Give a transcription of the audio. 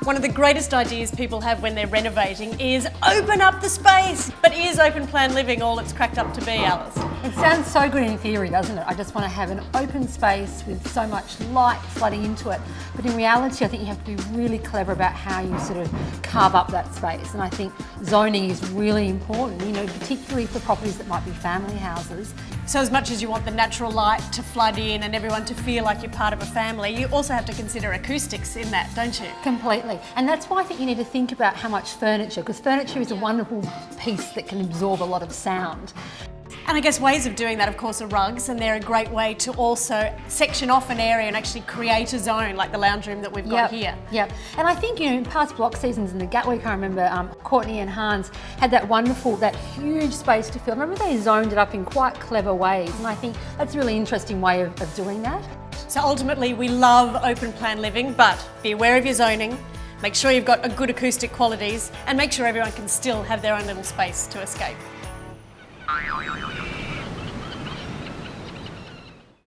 One of the greatest ideas people have when they're renovating is open up the space. But is open plan living all it's cracked up to be, Alice? It sounds so good in theory, doesn't it? I just want to have an open space with so much light flooding into it. But in reality, I think you have to be really clever about how you sort of carve up that space. And I think zoning is really important, you know, particularly for properties that might be family houses. So as much as you want the natural light to flood in and everyone to feel like you're part of a family, you also have to consider acoustics in that, don't you? Completely. And that's why I think you need to think about how much furniture, because furniture is a wonderful piece that can absorb a lot of sound. And I guess ways of doing that, of course, are rugs, and they're a great way to also section off an area and actually create a zone like the lounge room that we've got here. Yep. And I think, you know, in past block seasons in the Gatwick, I remember Courtney and Hans had that huge space to fill. I remember they zoned it up in quite clever ways, and I think that's a really interesting way of doing that. So ultimately, we love open plan living, but be aware of your zoning, make sure you've got a good acoustic qualities, and make sure everyone can still have their own little space to escape.